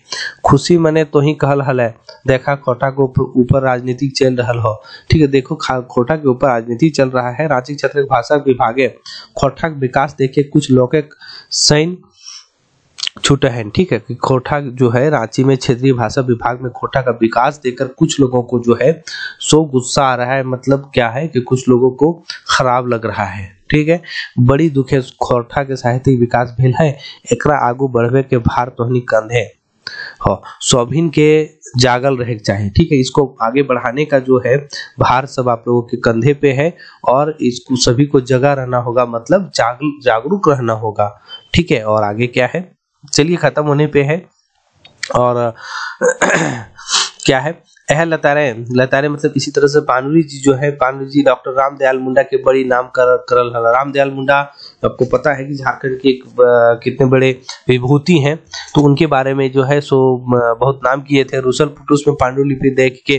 खुशी मने तो ही कहल हल है, देखा खोटा के ऊपर राजनीति चल रहा हो, ठीक है। देखो खोटा के ऊपर राजनीति चल रहा है। रांची क्षेत्र भाषा विभागे खोटा के विकास देखे कुछ लोग सैन छूटे हैं, ठीक है। कि खोटा जो है रांची में क्षेत्रीय भाषा विभाग में खोटा का विकास देकर कुछ लोगों को जो है सो गुस्सा आ रहा है। मतलब क्या है कि कुछ लोगों को खराब लग रहा है, ठीक है। बड़ी दुखे खोटा के साहित्यिक विकास भेल है, एकरा आगू बढ़वे के भार तोहनी कंधे हो, सौभिन के जागल रहे चाहिए, ठीक है। इसको आगे बढ़ाने का जो है भार सब आप लोगों के कंधे पे है और इसको सभी को जगा रहना होगा, मतलब जागरूक रहना होगा, ठीक है। और आगे क्या है, चलिए खत्म होने पे है। और क्या है, लतारे मतलब इसी तरह से पांडुरी जी जो है, पांडुरी जी डॉक्टर रामदयाल मुंडा के बड़ी नाम करल हल। रामदयाल मुंडा आपको पता है कि झारखंड के कितने बड़े विभूति हैं, तो उनके बारे में जो है सो बहुत नाम किए थे। रुसल पुटुस में पांडुलिपि देख के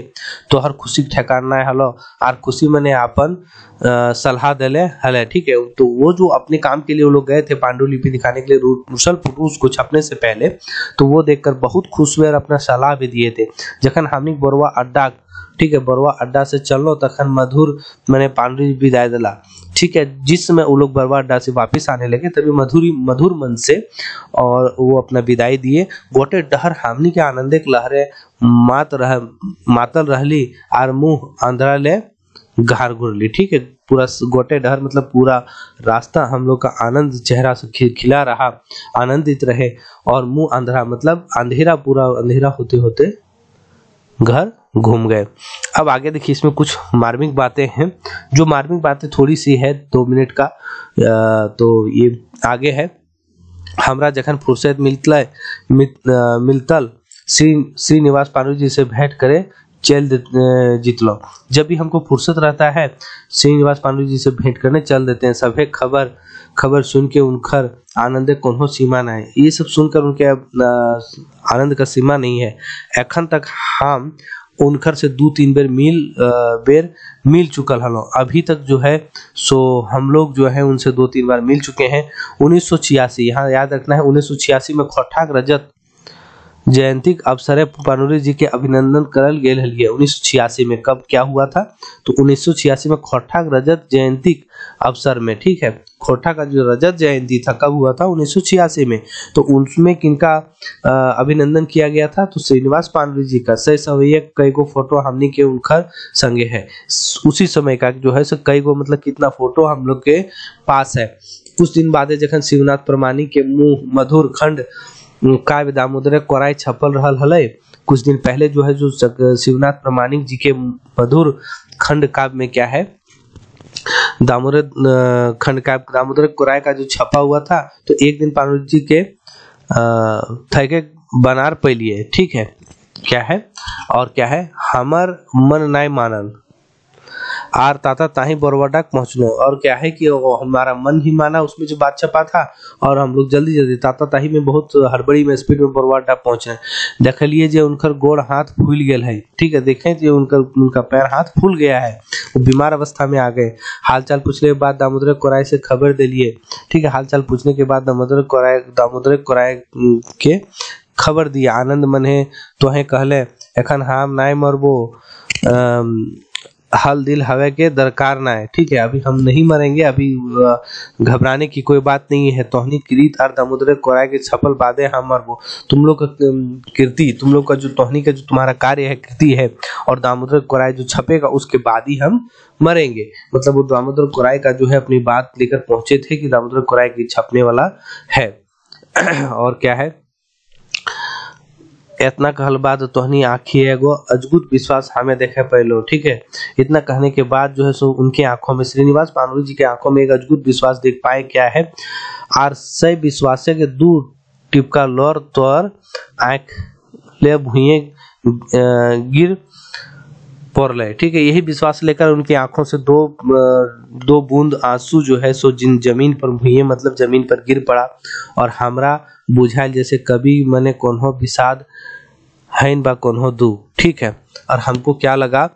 तो हर खुशी ठेकाना है हलो, और खुशी मने आपन सलाह देले हले, ठीक है। तो वो जो अपने काम के लिए वो लोग गए थे पांडुलिपि दिखाने के लिए रुसल पुटुस को छपने से पहले, तो वो देखकर बहुत खुश हुए और अपना सलाह भी दिए थे। जखन हमनी बरवा अड्डा, ठीक है, बरवा अड्डा से चलो तखन मधुर मैंने पांडुरी विदाई दिला, ठीक है। जिस समय वो लोग बरवा अड्डा से वापस आने लगे तभी मधुर मन से और वो अपना विदाई दिए। गोटे डहर हमनी के आनंदे के लहरे मातल रहली और मुंह अंधरा ले घर घुरली, ठीक है। पूरा गोटे डहर मतलब पूरा रास्ता हम लोग का आनंद चेहरा से खिला रहा, आनंदित रहे, और मुंह अंधेरा मतलब अंधेरा, पूरा अंधेरा होते होते घर घूम गए। अब आगे देखिए, इसमें कुछ मार्मिक बातें हैं। जो मार्मिक बातें थोड़ी सी है 2 मिनट का, तो ये आगे है। हमरा जखन फुर्सत मिलतल श्रीनिवास पांडु जी से भेंट करे चल जीतलो। जब भी हमको फुर्सत रहता है श्रीनिवास पांडु जी से भेंट करने चल देते हैं। सभे खबर सुन के उनकर आनंद कोनो सीमा ना है। ये सब सुनकर उनके आनंद का सीमा नहीं है। एखन तक हम उनकर से 2-3 बेर मिल चुकल हलो। अभी तक जो है सो हम लोग जो है उनसे 2-3 बार मिल चुके हैं। 1986, यहाँ याद रखना है, 1986 में खोटाक रजत जयंती अवसरे पांडुरी जी के अभिनंदन करल गेल हलिए। 1986 में कब क्या हुआ था, तो 1986 में खोटाक रजत जयंती अवसर में, ठीक है। खोटा का जो रजत जयंती था कब हुआ था, 1986 में। तो उसमें किनका अभिनंदन किया गया था, तो श्रीनिवास पांडुरी जी का। सही सवैया कई को फोटो हमनी के उनकर संगे है। उसी समय का जो है कई को मतलब कितना फोटो हम लोग के पास है। कुछ दिन बाद जखन शिवनाथ प्रमाणिक के मुंह मधुर खंड काव्य दामोदर कोराई छपल रहल हले। कुछ दिन पहले जो है जो शिवनाथ प्रमाणिक जी के मधुर खंड काव्य में क्या है, दामोदर खंड काव्य दामोदर कोराई का जो छपा हुआ था, तो एक दिन पांडु जी के थके बनार पैलिए, ठीक है। क्या है, और क्या है, हमर मन नाय मानल आर ताता ताही बरवाडा पहुंचलो। और क्या है कि हमारा मन ही माना उसमें जो बात छपा था, और हम लोग जल्दी ताता ताही में बहुत हड़बड़ी में स्पीड में बरवाडा पहुंचे। देखलिए जे उनकर गोड़ हाथ फूल गेल है, ठीक है। देखें जो उनका पैर हाथ फूल गया है, वो बीमार अवस्था में आ गए। हालचाल पूछने के बाद दामोदर कोराई से खबर दे लिए, ठीक है। हालचाल पूछने के बाद दामोदर कोराई के खबर दिया। आनंद मने तोहे कहले एखन हम नाय मरबो, हाल दिल हवे के दरकार ना है, ठीक है। अभी हम नहीं मरेंगे, अभी घबराने की कोई बात नहीं है। तोहनी कीर्ति और दामोदर कोराई के छपल बादे हम मरबो। तुम लोग का कीर्ति, तुम लोग का जो तोहनी का जो तुम्हारा कार्य है, कृति है, और दामोदर कोराई जो छपेगा उसके बाद ही हम मरेंगे। मतलब वो दामोदर कोराई का जो है अपनी बात लेकर पहुंचे थे कि दामोदर कोराई की छपने वाला है। और क्या है, इतना कहल बाद तोहनी आँखी एगो अजगुत विश्वास हमें देखे पहलो। ठीक है, इतना कहने के बाद जो है सो उनके आंखों में, श्रीनिवास पानुरी जी के आंखों में एक अजगुत विश्वास देख पाए। क्या है? आर सही विश्वास के दूर टिपका लोर तोर आंख ले भुइए गिर पड़ले। ठीक है, यही विश्वास लेकर उनकी आंखों से दो बूंद आंसू जो है सो जमीन पर भुइए मतलब जमीन पर गिर पड़ा। और हमरा बुझाइल जैसे कभी मने कोनो विषाद हैन बा कोनो दू। ठीक है, और हमको क्या लगा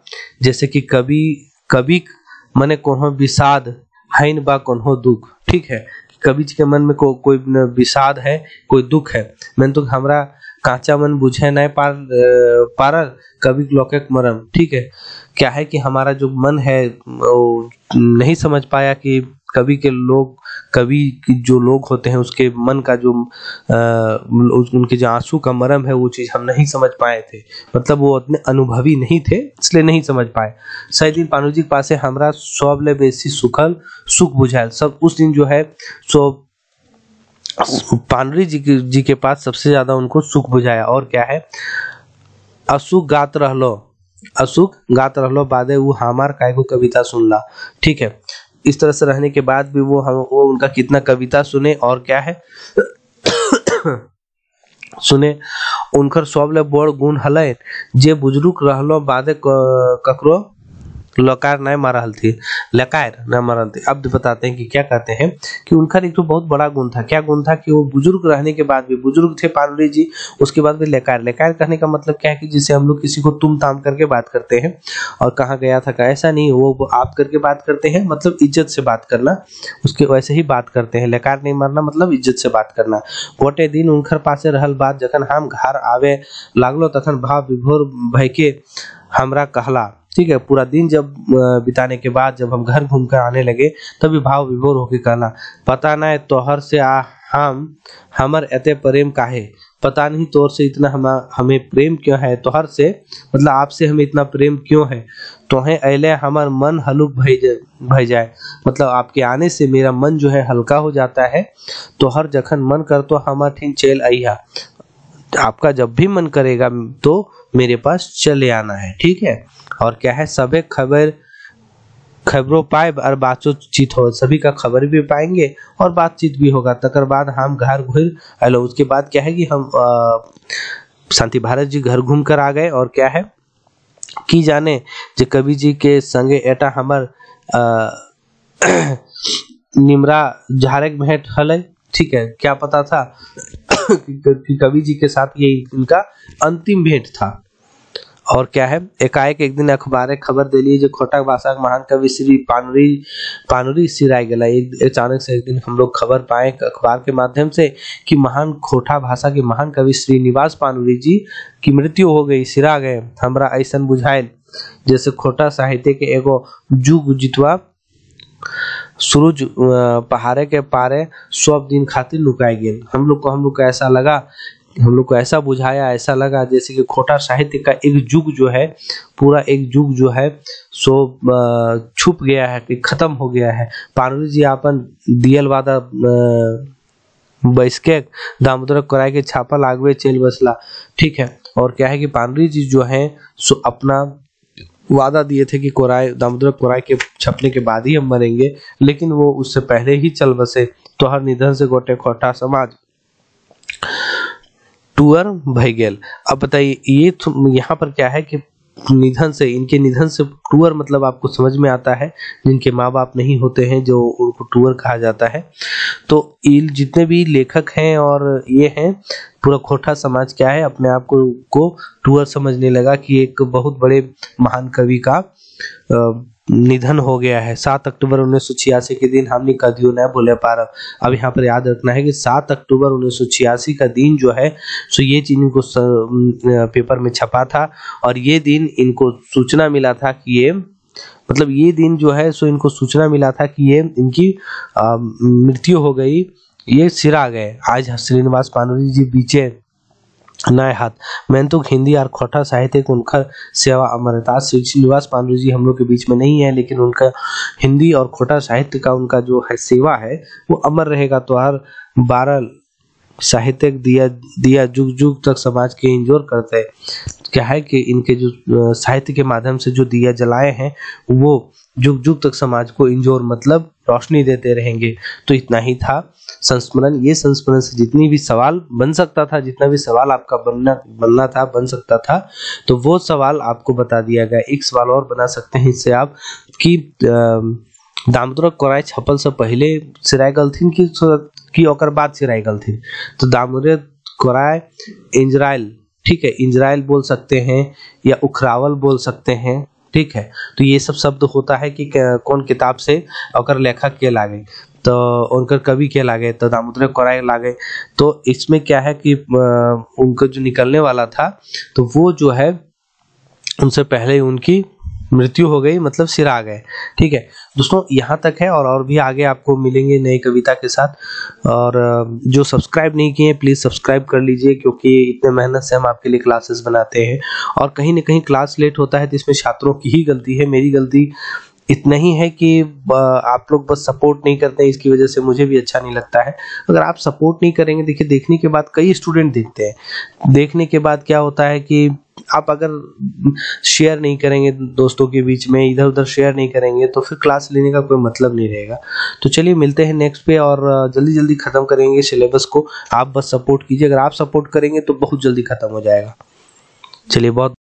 जैसे कि कभी मने कोनो विषाद हैन बा कोनो दुख। ठीक है, कवि जी के मन में कोई विषाद है, कोई दुख है। मैंने तो हमरा कांचा मन बुझे नहीं पारल कवि लोके मरम। ठीक है, क्या है कि हमारा जो मन है वो नहीं समझ पाया कि कवि की जो लोग होते हैं उसके मन का जो उनके जो आंसू का मरम है वो चीज हम नहीं समझ पाए थे। मतलब वो उतने अनुभवी नहीं थे इसलिए नहीं समझ पाए। सही दिन पानुजी जी के पास हमरा सब ले बेसी सुख बुझायल। सब उस दिन जो है सो पानुरी जी के पास सबसे ज्यादा उनको सुख बुझाया। और क्या है? असुख गात रहलो बादे वो हमार कायगो कविता सुनला। ठीक है, इस तरह से रहने के बाद भी वो उनका कितना कविता सुने। और क्या है सुने उनकर सबले बड़ गुण हलै जे बुजुर्ग रहलो बादे ककरो लकार नहीं मारल थी, लकार नहीं मारल थी। अब बताते हैं कि क्या कहते हैं कि उनका एक तो बहुत बड़ा गुण था। क्या गुण था? कि वो बुजुर्ग रहने के बाद भी, बुजुर्ग थे पानुरी जी, उसके बाद भी लकार कहने का मतलब क्या है कि जिसे हम लोग किसी को तुम ताम करके बात करते हैं। और कहाँ गया था का ऐसा नहीं, वो आप करके बात करते हैं मतलब इज्जत से बात करना, उसके वैसे ही बात करते हैं। लकार नहीं मारना मतलब इज्जत से बात करना। गोटे दिन उनकर पासे रहल बात जखन हम घर आवे लागलो तखन भाव विभोर भय के हमरा कहला। ठीक है, पूरा दिन जब बिताने के बाद जब हम घर घूमकर आने लगे तभी भाव विभोर होके कहना, पता नहीं तोहर से हमर एते प्रेम काहे, पता नहीं तोहर से इतना हमें प्रेम क्यों है, तोहर से मतलब आपसे हमें इतना प्रेम क्यों है। तोहे अले हमार मन हलुक भय जाए, मतलब आपके आने से मेरा मन जो है हल्का हो जाता है। तोहर जखन मन कर तो हमार ठीक चल आइया, आपका जब भी मन करेगा तो मेरे पास चले आना है। ठीक है, और क्या है? सबे खबरों पाए और बातचीत हो, सभी का खबर भी पाएंगे और बातचीत भी होगा। तकर बाद हम घर घुर हेलो, उसके बाद क्या है कि हम शांति भारत जी घर घूम कर आ गए। और क्या है कि जाने जे कवि जी के संगे एटा हमर निमरा झारक भेंट हलै। ठीक है, क्या पता था कि कवि जी के साथ ये इनका अंतिम भेंट था। और क्या है? एकाएक एक दिन अखबार खबर दिली जो खोटा भाषा के महान कवि श्री पानुरी सिराय गला। अचानक से एक दिन हम लोग खबर पाए अखबार के माध्यम से कि महान खोटा भाषा के महान कवि श्रीनिवास पानुरी जी की मृत्यु हो गई, सिरा गए। हमरा ऐसा बुझाइल जैसे खोटा साहित्य के एगो जुग जितवा सूरज पहाड़े के पारे सब दिन खातिर लुकाई गेल। हम लोग को ऐसा लगा, हम लोग को ऐसा बुझाया, ऐसा लगा जैसे कि खोटा साहित्य का एक युग जो है, पूरा एक युग जो है सो छुप गया है, कि खत्म हो गया है। पानुरी जी अपन दियल वादा बैसके दामोदर कोराई के छापा लागवे चल बसला। ठीक है, और क्या है कि पानुरी जी जो है सो अपना वादा दिए थे कि दामोदर कोराई के छपने के बाद ही हम मरेंगे, लेकिन वो उससे पहले ही चल बसे। तो हर निधन से गोटे खोटा समाज टूअर भय गेल। अब बताइए ये यहाँ पर क्या है कि इनके निधन से टूअर मतलब आपको समझ में आता है, जिनके माँ बाप नहीं होते हैं जो उनको टूअर कहा जाता है। तो ये जितने भी लेखक हैं और ये हैं, पूरा खोटा समाज क्या है अपने आप को टूअर समझने लगा कि एक बहुत बड़े महान कवि का निधन हो गया है। 7 अक्टूबर 1986 के दिन हमने कदियों न भूले पारब। अब यहाँ पर याद रखना है कि 7 अक्टूबर 1986 का दिन जो है सो ये चीज इनको पेपर में छपा था, और ये दिन इनको सूचना मिला था कि ये दिन जो है सो इनको सूचना मिला था कि ये इनकी मृत्यु हो गई, ये सिरा गए। आज श्रीनिवास पानुरी जी बीचे नए हाथ। मैंने तो हिंदी और खोटा साहित्य को उनका सेवा अमरता। श्रीनिवास पानुरी जी हम लोग के बीच में नहीं है, लेकिन उनका हिंदी और खोटा साहित्य का उनका जो है सेवा है वो अमर रहेगा। तो हर 12 साहित्यिक दिया जुग जुग तक समाज के इंजोर करते हैं। क्या है कि इनके जो साहित्य के माध्यम से जो दिया जलाए हैं वो जुग जुग तक समाज को इंजोर मतलब रोशनी देते रहेंगे। तो इतना ही था संस्मरण। ये संस्मरण से जितनी भी सवाल बन सकता था, जितना भी सवाल आपका बनना था, बन सकता था, तो वो सवाल आपको बता दिया गया। एक सवाल और बना सकते हैं इससे आप कि दामोदर कोराई छपल से पहले सिराय गलथिन की ओकर बाद सिराय गलथिन। तो दामोदर कोराई इंजराइल, ठीक है, इंजराइल बोल सकते हैं या उखरावल बोल सकते हैं, ठीक है। तो ये सब शब्द होता है कि कौन किताब से ओकर लेखक के लागे, तो उनकर कवि के लागे, तो दामोदर कोराई लागे। तो इसमें क्या है कि उनका जो निकलने वाला था तो वो जो है उनसे पहले उनकी मृत्यु हो गई, मतलब सिरा गए, ठीक है दोस्तों। यहाँ तक है और भी आगे आपको मिलेंगे नई कविता के साथ। और जो सब्सक्राइब नहीं किए प्लीज सब्सक्राइब कर लीजिए, क्योंकि इतने मेहनत से हम आपके लिए क्लासेस बनाते हैं और कहीं ना कहीं क्लास लेट होता है तो इसमें छात्रों की ही गलती है, मेरी गलती इतना ही है कि आप लोग बस सपोर्ट नहीं करते हैं, इसकी वजह से मुझे भी अच्छा नहीं लगता है। अगर आप सपोर्ट नहीं करेंगे, देखिए देखने के बाद कई स्टूडेंट देखते हैं, देखने के बाद क्या होता है कि आप अगर शेयर नहीं करेंगे दोस्तों के बीच में, इधर उधर शेयर नहीं करेंगे, तो फिर क्लास लेने का कोई मतलब नहीं रहेगा। तो चलिए मिलते हैं नेक्स्ट पे और जल्दी जल्दी खत्म करेंगे सिलेबस को। आप बस सपोर्ट कीजिए, अगर आप सपोर्ट करेंगे तो बहुत जल्दी खत्म हो जाएगा। चलिए बहुत